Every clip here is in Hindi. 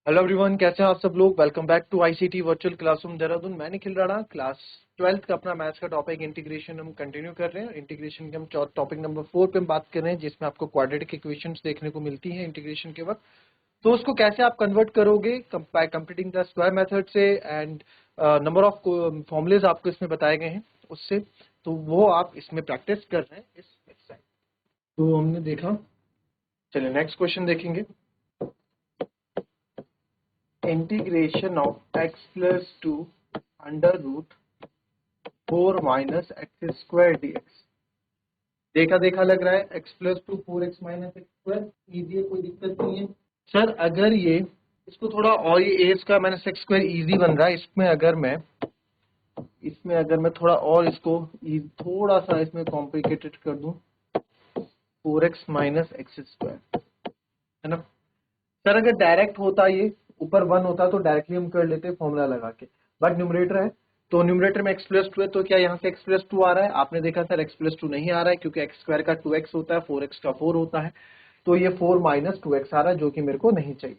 हेलो एवरीवन, कैसे हैं आप सब लोग। Welcome back to ICT virtual classroom Dehradun. मैं निखिल राणा, क्लास 12th का अपना मैथ्स का टॉपिक इंटीग्रेशन हम कंटिन्यू कर रहे हैं। इंटीग्रेशन के हम टॉपिक नंबर 4 पे हम बात कर रहे हैं, जिसमें आपको क्वाड्रेटिक इक्वेशंस देखने को मिलती हैं इंटीग्रेशन के वक्त। तो उसको कैसे आप कन्वर्ट करोगे bye completing the square method से, एंड नंबर ऑफ फॉर्मुलेज आपको इसमें बताए गए हैं उससे, तो वो आप इसमें प्रैक्टिस कर रहे हैं इस एक्सरसाइज। तो हमने देखा, चलिए नेक्स्ट क्वेश्चन देखेंगे। Integration of x plus 2 under root 4 minus x square dx। देखा देखा लग रहा है, x plus 2 4x minus x square easy है, कोई दिक्कत नहीं है। सर अगर ये इसको थोड़ा और, ये a square minus x square easy बन रहा है, इसमें अगर मैं थोड़ा और इसको थोड़ा सा इसमें कॉम्प्लिकेटेड कर दूं, 4x माइनस एक्स स्क्वायर, है ना। सर अगर डायरेक्ट होता, ये ऊपर 1 होता तो डायरेक्टली हम कर लेते फॉर्मूला लगा के, बट न्यूमरेटर है तो न्यूमरेटर में x प्लस 2 है, तो क्या यहाँ से x प्लस 2 आ रहा है? आपने देखा सर x प्लस 2 नहीं आ रहा है, क्योंकि x स्क्वायर का 2x होता है, 4x का 4 होता है, तो ये 4 माइनस 2x आ रहा है, जो कि मेरे को नहीं चाहिए।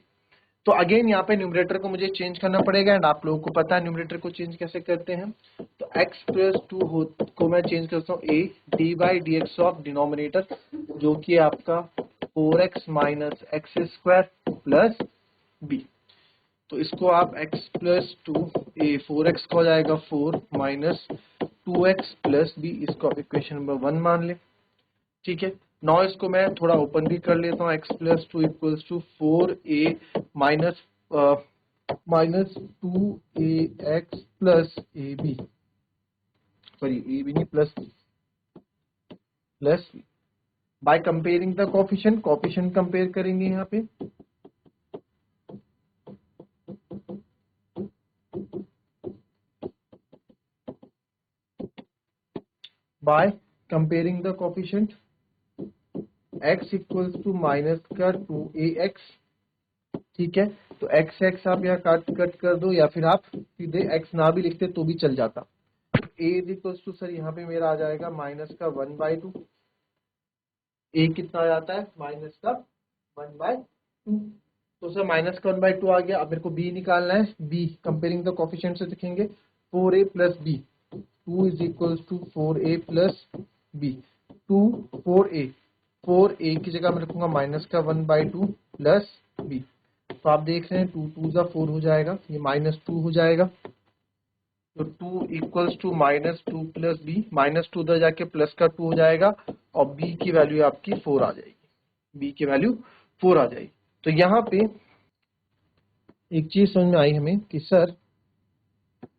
तो अगेन यहाँ पे न्यूमरेटर को मुझे चेंज करना पड़ेगा, एंड आप लोगों को पता है न्यूमरेटर को चेंज कैसे करते हैं। तो x प्लस 2 को मैं चेंज करता हूँ a D by D x of denominator, जो कि आपका 4x minus x square plus b। तो इसको आप x प्लस 2 a 4x का हो जाएगा 4 माइनस 2x प्लस b, इसको आप इक्वेशन नंबर 1 मान लें। ठीक है, नाउ इसको मैं थोड़ा ओपन भी कर लेता हूँ। x plus 2 equals to 4a minus minus 2ax plus ab, sorry a b नहीं, plus plus by comparing the coefficient, coefficient compare करेंगे यहाँ पे। By comparing the coefficient x equals to minus का 2ax। ठीक है, तो x x आप यहाँ कट कर दो, या फिर आप सीधे x ना भी लिखते तो भी चल जाता। a is equals to, sir यहाँ पे मेरा आ जाएगा माइनस का 1/2। a कितना आ जाता है? माइनस का 1/2। तो सर माइनस का 1/2 आ गया। अब मेरे को b निकालना है। b कंपेयरिंग द कोफिशिएंट से लिखेंगे 4a plus b, 2 is equals to 4a plus b। 2 4a, 4a की जगह मैं रखूंगा माइनस का 1/2 प्लस b। तो आप देख रहे हैं 2 2 जा 4 हो जाएगा, ये -2 हो जाएगा। तो 2 इक्वल्स टू -2 प्लस बी, -2 उधर जाके प्लस का 2 हो जाएगा, और b की वैल्यू आपकी 4 आ जाएगी। b की वैल्यू 4 आ जाएगी। तो यहाँ पे एक चीज समझ में आई हमें कि सर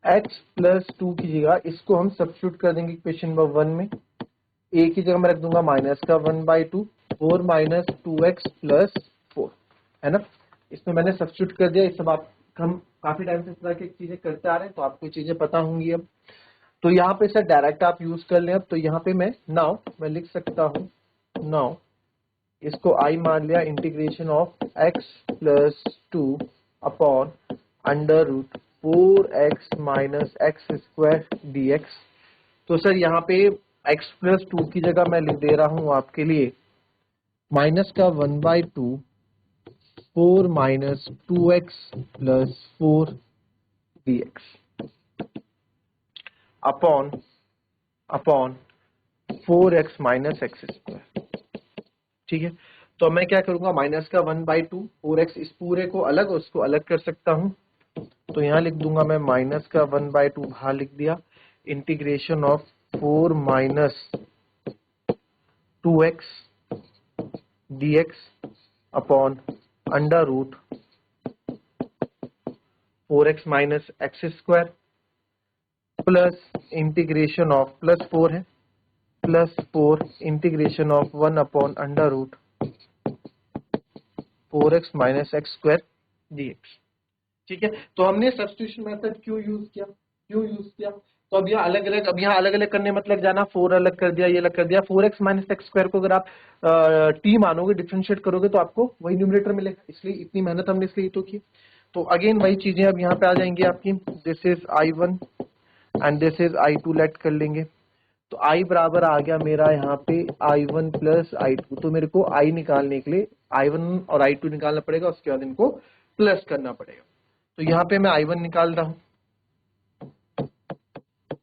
x प्लस 2 की जगह इसको हम सब्स्टिट्यूट कर देंगे इक्वेशन नंबर 1 में। a की जगह मैं रख दूंगा माइनस का 1/2, 4 माइनस 2x प्लस 4, है ना। इसमें मैंने सब्स्टिट्यूट कर दिया। इस सब आप, हम काफी टाइम से इस तरह की चीजें करते आ रहे हैं, तो आपको चीजें पता होंगी अब। तो यहाँ पे सर डायरेक्ट आप यूज कर लें। अब तो यहाँ पे मैं लिख सकता हूँ, नाउ इसको I मान लिया, integration of x plus 2 upon under root 4x minus x square dx। तो सर यहाँ पे x प्लस 2 की जगह मैं लिख दे रहा हूँ आपके लिए माइनस का 1/2, 4 minus 2x plus 4 dx upon upon 4x minus x square. ठीक है, तो मैं क्या करूंगा, माइनस का 1/2, 4x, इस पूरे को अलग और उसको अलग कर सकता हूं। तो यहां लिख दूंगा मैं माइनस का 1/2 बाहर लिख दिया, integration of 4 minus 2x dx upon under root 4x minus x square plus integration of, plus 4 है, plus 4 integration of 1 upon under root 4x minus x square dx। ठीक है, तो हमने सब्स्टिट्यूशन मेथड क्यों यूज किया? तो अब यहाँ अलग अलग करने मत लग जाना, 4 अलग कर दिया, ये अलग कर दिया। 4x माइनस एक्स स्क्वायर को अगर आप t मानोगे, डिफरेंशिएट करोगे, तो आपको वही न्यूमरेटर मिलेगा, इसलिए इतनी मेहनत हमने इसलिए तो की। तो अगेन वही चीजें अब यहाँ पे आ जाएंगी आपकी, this is I1 and this is I2, let कर लेंगे। तो I बराबर आ गया मेरा यहाँ पे I1 प्लस I2। तो मेरे को I निकालने के लिए I1 और I2 निकालना पड़ेगा, उसके बाद इनको प्लस करना पड़ेगा। तो यहाँ पे मैं I1 निकाल रहा हूँ।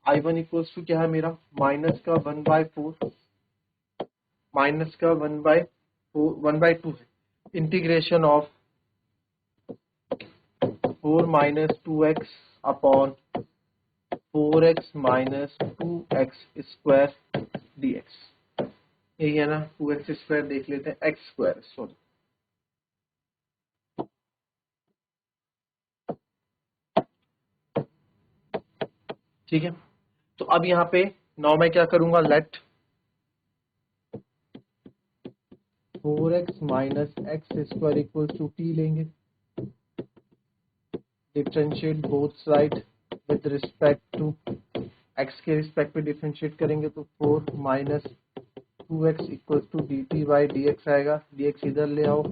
I1 इक्वल्स टू क्या है मेरा, माइनस का 1/4 माइनस का 1/2 है, integration of 4 minus 2x upon 4x minus 2x square dx। यही है ना, 2x स्क्वायर देख लेते हैं, x स्क्वायर सॉरी। ठीक है, तो अब यहाँ पे नाउ मैं क्या करूंगा, let 4x minus x square equals to t लेंगे, differentiate both side with respect to x के रिस्पेक्ट पे डिफरेंशिएट करेंगे तो 4 minus 2x equals to dt by dx आएगा, dx इधर ले आओ,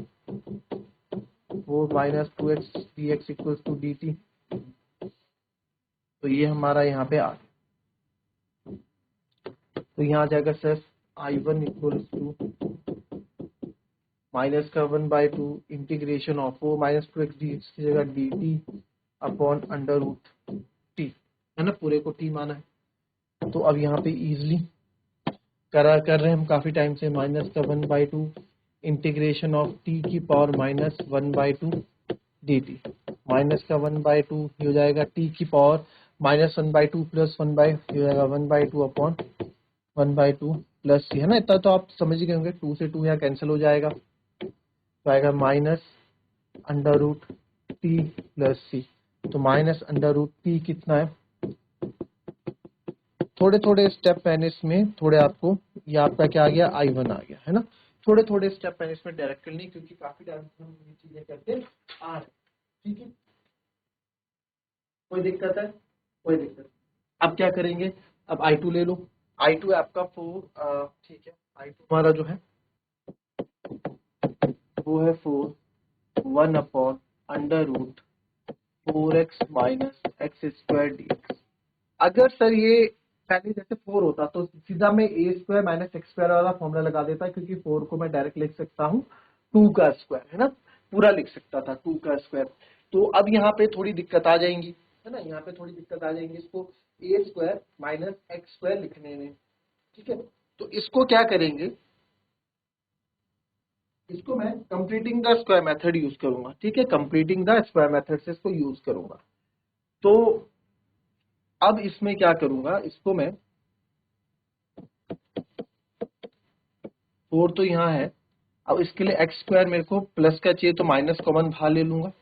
4 minus 2x dx equals to dt। तो ये हमारा यहाँ पे आ गया। तो यहाँ आ जाएगा sir I1 equals to minus का 1/2 integration of 4 minus 2x dx की जगह dt upon under root t, है ना, पूरे को t माना है। तो अब यहाँ पे इजिली कर रहे हैं हम काफी टाइम से, माइनस का 1/2 इंटीग्रेशन ऑफ t की पावर माइनस 1/2 dt, माइनस का 1/2 हो जाएगा t की पावर माइनस 1/2 प्लस 1/2 हो जाएगा 1/2 अपॉन 1/2 प्लस c, है ना। इतना तो आप समझ ही गए होंगे, 2 से 2 यहाँ कैंसिल हो जाएगा, तो आएगा minus under root t plus c. तो माइनस अंडर रूट टी कितना है, थोड़े थोड़े स्टेप मैंने इसमें थोड़े आपको, ये आपका क्या आ गया, I1 आ गया, है ना। थोड़े थोड़े स्टेप मैंने इसमें डायरेक्ट नहीं, क्योंकि काफी टाइम से हम ये चीजें करते आ रहे हैं। ठीक है, कोई दिक्कत है, कोई दिक्कत। अब क्या करेंगे, अब I2 ले लो, I2 है आपका 4, ठीक है, I2 हमारा जो है वो है 4 1 upon under root 4x minus x square dx। अगर सर ये पहले जैसे 4 होता तो सीधा मैं a square minus x square वाला फॉर्मूला लगा देता, क्योंकि 4 को मैं डायरेक्ट लिख सकता हूँ 2 का स्क्वायर, है ना, पूरा लिख सकता था 2 का स्क्वायर। तो अब यहाँ पे थोड़ी दिक्कत आ जाएंगी, है ना, यहाँ पे थोड़ी दिक्कत आ जाएंगी इसको ए स्क्वायर माइनस एक्स स्क्वायर लिखने में। ठीक है, तो इसको क्या करेंगे, इसको मैं completing the square method use करूंगा। ठीक है, कंप्लीटिंग द स्क्वायर मेथड से इसको यूज करूंगा। तो अब इसमें क्या करूंगा, इसको मैं 4 तो यहाँ है, अब इसके लिए एक्स स्क्वायर मेरे को प्लस का चाहिए, तो माइनस कॉमन बाहर ले लूंगा,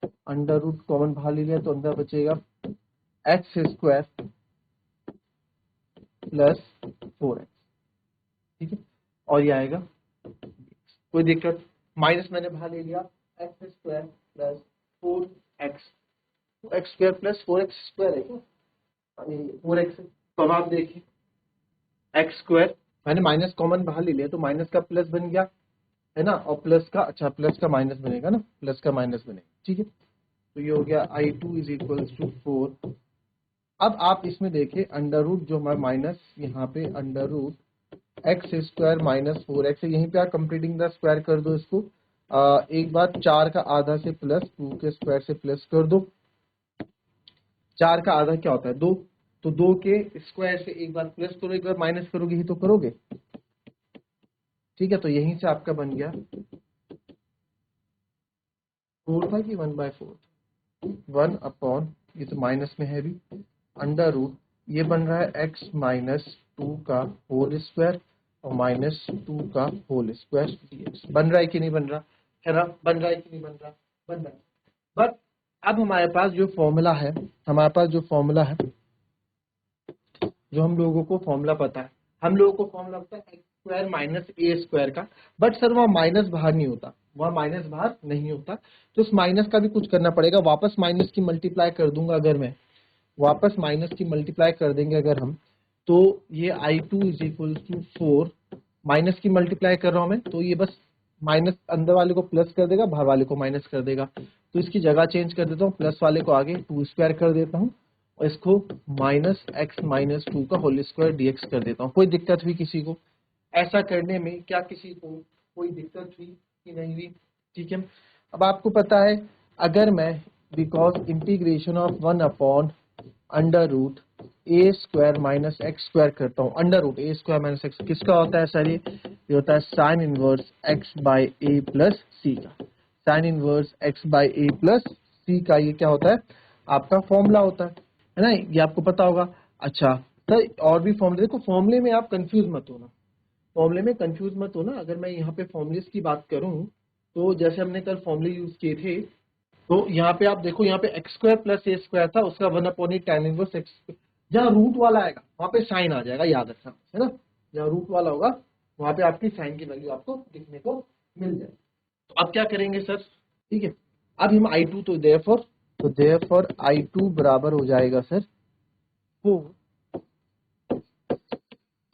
अंडर रूट कॉमन बाहर ले लिया तो अंदर बचेगा एक्स स्क्वायर प्लस 4x। ठीक है, और ये आएगा, कोई दिक्कत, माइनस मैंने बाहर ले लिया, एक्स स्क्वायर प्लस 4x, तो x square plus 4x square है क्या, 4x है। तो अब आप देखिए एक्स स्क्वायर मैंने माइनस कॉमन बाहर ले लिया, तो माइनस का प्लस बन गया, है ना, और प्लस का, अच्छा प्लस का माइनस बनेगा ना, प्लस का माइनस बनेगा। ठीक है, तो ये हो गया I2 इज इक्वल्स टू 4। अब आप इसमें देखिए अंडर रूट जो हमारा माइनस यहाँ पे under root x square minus 4x है, यहीं पे आप कंप्लीटिंग द स्क्वायर कर दो इसको। एक बार 4 का आधा से प्लस 2 के स्क्वायर से प्लस कर दो, 4 का आधा क्या होता है 2, तो 2 के स्क्वायर से एक बार प्लस करो, एक बार माइनस करोगे ही तो करोगे। ठीक है, तो यहीं से आपका बन गया 4 था कि 1/4, 1 अपॉन, ये तो माइनस में है भी, अंडर रूट ये बन रहा है x माइनस 2 का होल स्क्वायर और माइनस 2 का होल स्क्वायर dx। बन रहा है कि नहीं बन रहा है ना, बन रहा है कि नहीं बन रहा, बन रहा है। बट अब हमारे पास जो फॉर्मूला है, हमारे पास जो फॉर्मूला है, जो हम लोगों को फॉर्मूला पता है, हम लोगों को फॉर्मूला पता है एक्स स्क्वायर माइनस ए स्क्वायर का, बट सर वहाँ माइनस बाहर नहीं होता, वहाँ माइनस बाहर नहीं होता, तो उस माइनस का भी कुछ करना पड़ेगा, वापस माइनस की मल्टीप्लाई कर दूंगा, अगर मैं वापस माइनस की मल्टीप्लाई कर देंगे अगर हम, तो ये I2 is equal to 4, minus की मल्टीप्लाई कर रहा हूं मैं, तो ये बस माइनस अंदर वाले को प्लस कर देगा, बाहर वाले को माइनस कर देगा, तो इसकी जगह चेंज कर देता हूँ, प्लस वाले को आगे 2 स्क्वायर कर देता हूँ और इसको माइनस एक्स माइनस 2 का होल स्क्वायर dx कर देता हूँ। कोई दिक्कत हुई किसी को ऐसा करने में, क्या किसी को कोई दिक्कत हुई कि नहीं हुई? ठीक है, अब आपको पता है अगर मैं because integration of 1 upon under root a square minus x square करता हूँ, under root a square minus x किसका होता है सर? ये होता है sine inverse x by a plus c का। Sine inverse x by a plus c का ये क्या होता है? आपका फॉर्मूला होता है ना, ये आपको पता होगा। अच्छा सर और भी फॉर्मूले, देखो फॉर्मूले में आप कंफ्यूज मत होना, फॉर्मूले में कंफ्यूज मत होना। अगर मैं यहाँ पे फॉर्मूलेस की बात करूँ तो जैसे हमने कल फॉर्मूले यूज किए थे, तो यहाँ पे आप देखो, यहाँ पे एक्स स्क्वायर प्लस ए स्क्वायर था, उसका 1/8 tan इनवर्स एक्स, जहाँ रूट वाला आएगा वहां पे साइन आ जाएगा, याद रखना है ना। जहाँ रूट वाला होगा वहां पे आपकी साइन की वैल्यू आपको दिखने को मिल जाएगी। तो अब क्या करेंगे सर? ठीक है, अब हम I2 तो देयरफॉर I2 बराबर हो जाएगा सर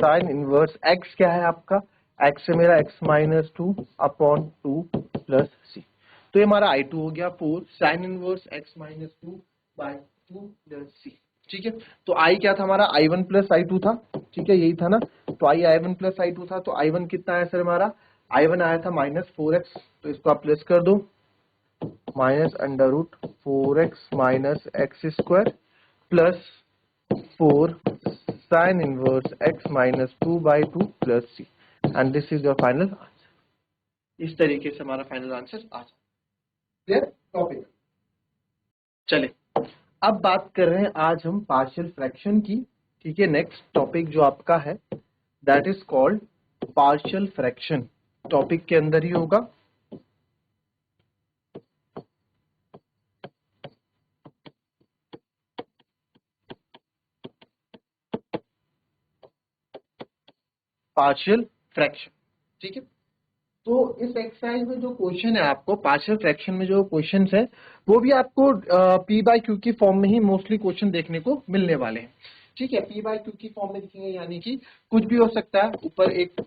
साइन इनवर्स एक्स क्या है आपका? एक्स है मेरा x minus 2 upon 2 plus c. तो ये हमारा I2 हो गया 4 sine inverse x minus 2 by 2 plus c. ठीक है, तो I क्या था हमारा? I1 प्लस I2 था। ठीक है, यही था ना। तो I1 प्लस I2 था, तो I1 कितना आया सर हमारा? I1 आया था माइनस 4x, तो इसको आप प्लस कर दो, minus under root 4x minus x square plus 4 sin inverse x minus 2 by 2 plus c, and this is your final answer। इस तरीके से हमारा फाइनल आंसर आ जाए। Clear topic? चले अब बात कर रहे हैं आज हम पार्शियल फ्रैक्शन की। ठीक है, नेक्स्ट टॉपिक जो आपका है that is called partial fraction, topic के अंदर ही होगा। Partial fraction. ठीक है, तो इस एक्सरसाइज में जो क्वेश्चन है आपको पार्शियल फ्रैक्शन में जो क्वेश्चंस है वो भी आपको पी बाई क्यू की फॉर्म में ही मोस्टली क्वेश्चन देखने को मिलने वाले हैं। ठीक है, पी बाई क्यू की फॉर्म में दिखेंगे, यानी कि कुछ भी हो सकता है, ऊपर एक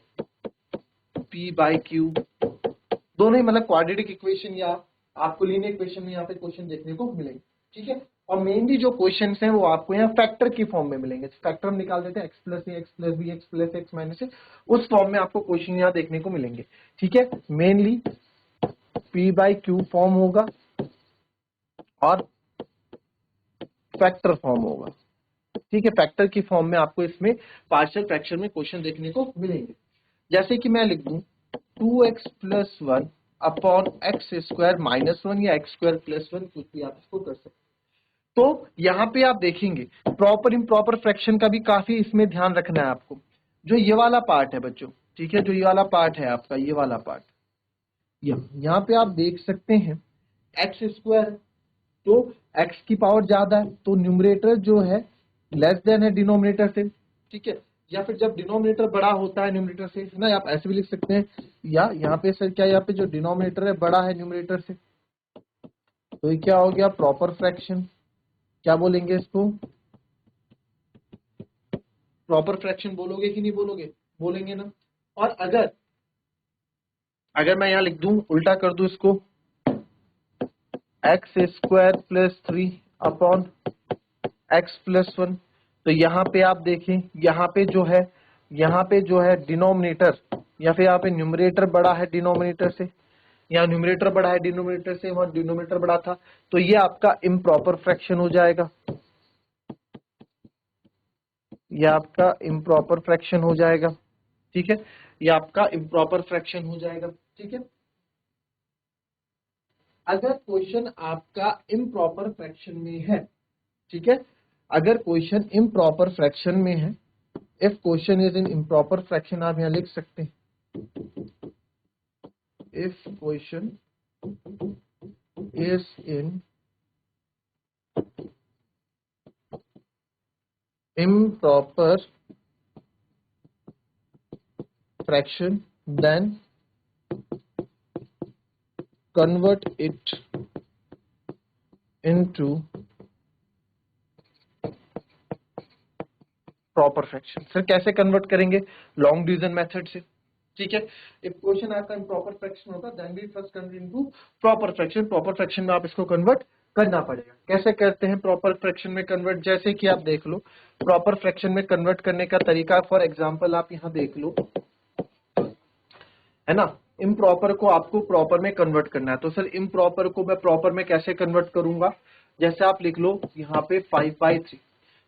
पी बाई क्यू, दोनों ही मतलब क्वाड्रेटिक इक्वेशन या आपको लीनियर इक्वेशन में यहाँ पे क्वेश्चन देखने को मिलेंगे। ठीक है, और मेनली जो क्वेश्चन हैं वो आपको यहाँ फैक्टर की फॉर्म में मिलेंगे। फैक्टर हम निकाल देते हैं x plus a x plus b x plus x minus a, उस फॉर्म में आपको क्वेश्चन यहाँ देखने को मिलेंगे। ठीक है, mainly P by Q form होगा और फैक्टर फॉर्म होगा। ठीक है, फैक्टर की फॉर्म में आपको इसमें पार्शियल फ्रैक्शन में क्वेश्चन देखने को मिलेंगे। जैसे कि मैं लिख दूं 2x plus 1 upon x square minus 1 या एक्स स्क्वायर प्लस 1, कुछ भी आप इसको कर सकते हैं। तो यहाँ पे आप देखेंगे प्रॉपर इम्प्रॉपर फ्रैक्शन का भी काफी इसमें ध्यान रखना है आपको। जो ये वाला पार्ट है बच्चों, ठीक है, जो ये वाला पार्ट है आपका, ये वाला पार्ट, यहाँ पे आप देख सकते हैं एक्स स्क्वायर, तो एक्स की पावर ज्यादा है तो न्यूमरेटर जो है लेस देन है डिनोमिनेटर से। ठीक है, या फिर जब डिनोमिनेटर बड़ा होता है न्यूमरेटर से, है ना, आप ऐसे भी लिख सकते हैं, या यहाँ पे सर क्या, यहाँ पे जो डिनोमिनेटर है बड़ा है न्यूमरेटर से, तो ये क्या हो गया? Proper fraction. क्या बोलेंगे इसको? प्रॉपर फ्रैक्शन बोलोगे कि नहीं बोलोगे? बोलेंगे ना। और अगर अगर मैं यहाँ लिख दूं, उल्टा कर दूं इसको, x square plus 3 upon x plus 1, तो यहाँ पे आप देखें, यहाँ पे जो है डिनोमिनेटर या फिर यहाँ पे न्यूमरेटर बड़ा है डिनोमिनेटर से, यहाँ न्यूमरेटर बड़ा है डिनोमिनेटर से, वहां डिनोमिनेटर बड़ा था, तो ये आपका इम्प्रॉपर फ्रैक्शन हो जाएगा, ये आपका इम्प्रॉपर फ्रैक्शन हो जाएगा। ठीक है, ये आपका इम्प्रॉपर फ्रैक्शन हो जाएगा। ठीक है, अगर क्वेश्चन आपका इम्प्रॉपर फ्रैक्शन में है, ठीक है, अगर क्वेश्चन इम्प्रॉपर फ्रैक्शन में है, if question is in improper fraction, आप यहां लिख सकते हैं if question is in improper fraction then convert it into proper fraction. Sir कैसे कन्वर्ट करेंगे? लॉन्ग डिवीजन मेथड से। ठीक है, इफ क्वेश्चन आपका इम्प्रॉपर फ्रैक्शन होगा then we first convert into proper fraction. Proper fraction में आप इसको कन्वर्ट करना पड़ेगा। कैसे करते हैं प्रॉपर फ्रैक्शन में कन्वर्ट? जैसे कि आप देख लो प्रॉपर फ्रैक्शन में कन्वर्ट करने का तरीका, फॉर एग्जांपल आप यहां देख लो, है ना, इम्प्रॉपर को आपको प्रॉपर में कन्वर्ट करना है। तो सर इम्प्रॉपर को मैं प्रॉपर में कैसे कन्वर्ट करूंगा, जैसे आप लिख लो यहाँ पे 5/3,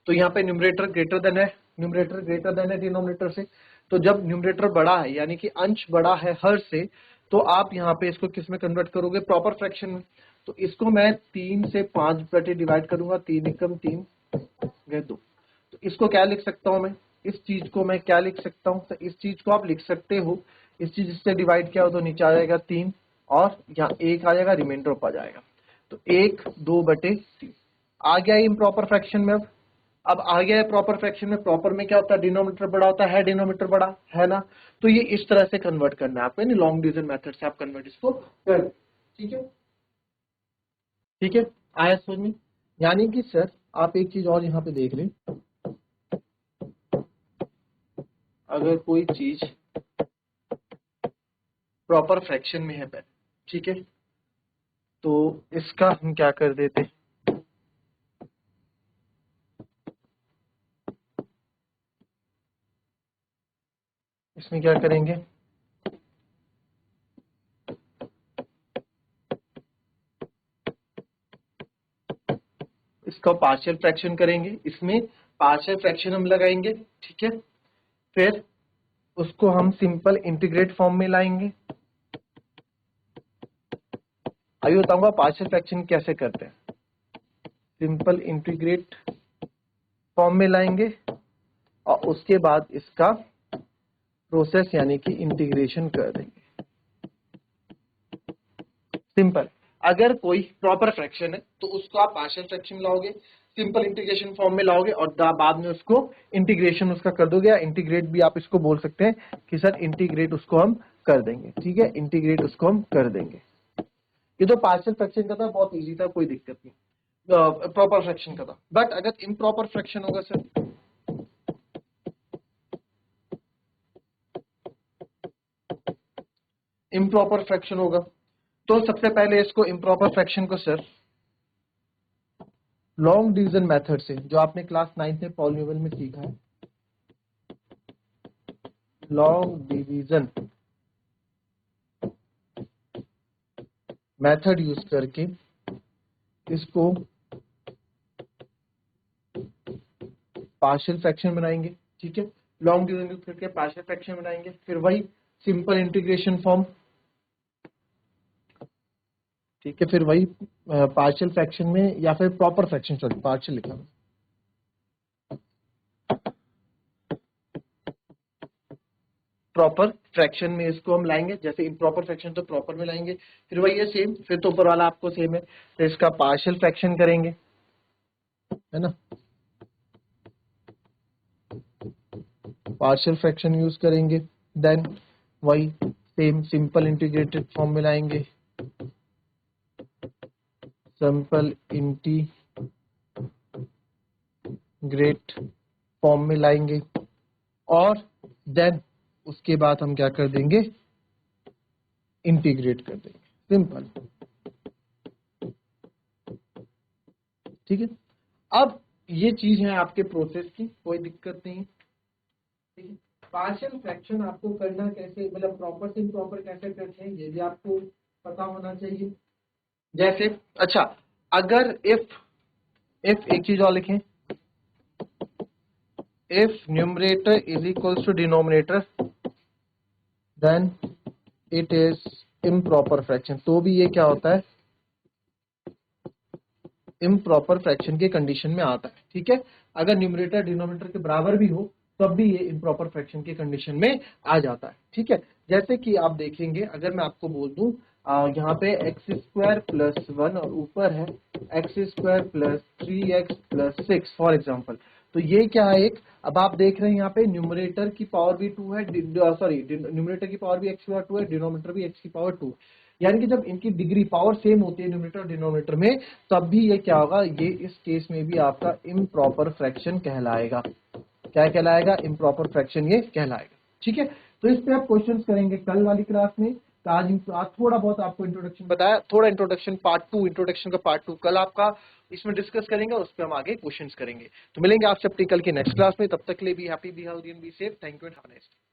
तो यहाँ पे न्यूमरेटर ग्रेटर देन है, न्यूमरेटर ग्रेटर देन है डिनोमिनेटर से। तो जब न्यूमरेटर बड़ा है यानी कि अंश बड़ा है हर से, तो आप यहाँ पे इसको किस में कन्वर्ट करोगे, प्रॉपर फ्रैक्शन में। तो इसको मैं 3 से 5 बटे डिवाइड करूंगा, 3 एकम 3 गए 2। तो इसको क्या लिख सकता हूं मैं, इस चीज को मैं क्या लिख सकता हूं, तो इस चीज को आप लिख सकते हो, इस चीज से डिवाइड किया हो तो नीचे आ जाएगा 3 और यहाँ 1 आ जाएगा, रिमाइंडर ऊपर आ जाएगा। तो 1 2 बटे 3 आ गया इम्प्रॉपर फ्रैक्शन में। अब आ गया है प्रॉपर फ्रैक्शन में। प्रॉपर में क्या होता है, डिनोमिनेटर बड़ा होता है डिनोमिनेटर बड़ा है ना। तो ये इस तरह से कन्वर्ट करना है आपको, यानी लॉन्ग डिवीजन मेथड से आप कन्वर्ट इसको कर, ठीक है। ठीक है, आया समझ में। यानी कि सर आप एक चीज और यहाँ पे देख लें, अगर कोई चीज प्रॉपर फ्रैक्शन में है पहले, ठीक है, तो इसका हम क्या कर देते, इसमें क्या करेंगे, इसका पार्शियल फ्रैक्शन करेंगे, इसमें पार्शियल फ्रैक्शन हम लगाएंगे, ठीक है। फिर उसको हम सिंपल इंटीग्रेट फॉर्म में लाएंगे। अभी बताऊंगा पार्शियल फ्रैक्शन कैसे करते हैं। सिंपल इंटीग्रेट फॉर्म में लाएंगे और उसके बाद इसका प्रोसेस यानी कि इंटीग्रेशन कर देंगे। सिंपल, अगर कोई प्रॉपर फ्रैक्शन है तो उसको आप पार्शियल फ्रैक्शन लाओगे, सिंपल इंटीग्रेशन फॉर्म में लाओगे और बाद में उसको इंटीग्रेशन उसका कर दोगे, या इंटीग्रेट भी आप इसको बोल सकते हैं कि सर इंटीग्रेट उसको हम कर देंगे, ठीक है, इंटीग्रेट उसको हम कर देंगे। ये तो पार्शियल फ्रैक्शन का था, बहुत इजी था, कोई दिक्कत नहीं। प्रॉपर फ्रैक्शन का था, बट अगर इम्प्रॉपर फ्रैक्शन होगा सर, इम्प्रॉपर फ्रैक्शन होगा तो सबसे पहले इसको इम्प्रॉपर फ्रैक्शन को सर लॉन्ग डिवीजन मेथड से, जो आपने क्लास 9th में पॉलिनोमियल में सीखा है, लॉन्ग डिवीजन मेथड यूज करके इसको पार्शियल फ्रैक्शन बनाएंगे, ठीक है। लॉन्ग डिवीजन यूज करके पार्शियल फ्रैक्शन बनाएंगे, फिर वही सिंपल इंटीग्रेशन फॉर्म, ठीक है, फिर वही पार्शियल फ्रैक्शन में या फिर प्रॉपर फ्रैक्शन, सॉरी पार्शियल लिखा है, प्रॉपर फ्रैक्शन में इसको हम लाएंगे। जैसे इम्प्रॉपर फ्रैक्शन तो प्रॉपर में लाएंगे, फिर वही है सेम, फिर तो ऊपर वाला आपको सेम है, तो इसका पार्शियल फ्रैक्शन करेंगे, है ना, पार्शियल फ्रैक्शन यूज करेंगे, देन वही सेम सिंपल इंटीग्रेटेड फॉर्म में लाएंगे, सिंपल इंटीग्रेट फॉर्म में लाएंगे और देन उसके बाद हम क्या कर देंगे, इंटीग्रेट कर देंगे, सिंपल, ठीक है। अब ये चीज है आपके प्रोसेस की, कोई दिक्कत नहीं, ठीक है। पार्शियल फ्रैक्शन आपको करना कैसे, मतलब प्रॉपर से इम्प्रॉपर कैसे करते हैं, ये भी आपको पता होना चाहिए। जैसे अच्छा, अगर इफ एक चीज और लिखें, if numerator is equals to denominator then it is improper fraction, तो भी ये क्या होता है, इम्प्रॉपर फ्रैक्शन के कंडीशन में आता है, ठीक है। अगर न्यूमरेटर डिनोमिनेटर के बराबर भी हो तब भी ये इम्प्रॉपर फ्रैक्शन के कंडीशन में आ जाता है, ठीक है। जैसे कि आप देखेंगे, अगर मैं आपको बोल दूं यहाँ पे x² + 1 और ऊपर है x² + 3x + 6 फॉर एग्जाम्पल, तो ये क्या है एक, अब आप देख रहे हैं यहाँ पे न्यूमरेटर की पावर भी 2 है, सॉरी न्यूमरेटर की पावर भी x² है, डिनोमिनेटर भी x की पावर 2 है, यानी कि जब इनकी डिग्री पावर सेम होती है न्यूमरेटर और डिनोमिनेटर में, तब भी ये क्या होगा, ये इस केस में भी आपका इम्प्रॉपर फ्रैक्शन कहलाएगा। क्या कहलाएगा, इम्प्रॉपर फ्रैक्शन ये कहलाएगा, ठीक है। तो इस पे आप क्वेश्चंस करेंगे कल वाली क्लास में। तो आज थोड़ा बहुत आपको इंट्रोडक्शन बताया, थोड़ा इंट्रोडक्शन पार्ट 2, इंट्रोडक्शन का पार्ट 2 कल आपका इसमें डिस्कस करेंगे और उस पर हम आगे क्वेश्चंस करेंगे। तो मिलेंगे आपसे अपनी कल की नेक्स्ट क्लास में, तब तक के लिए be happy, be healthy and be safe. Thank you and have a nice day.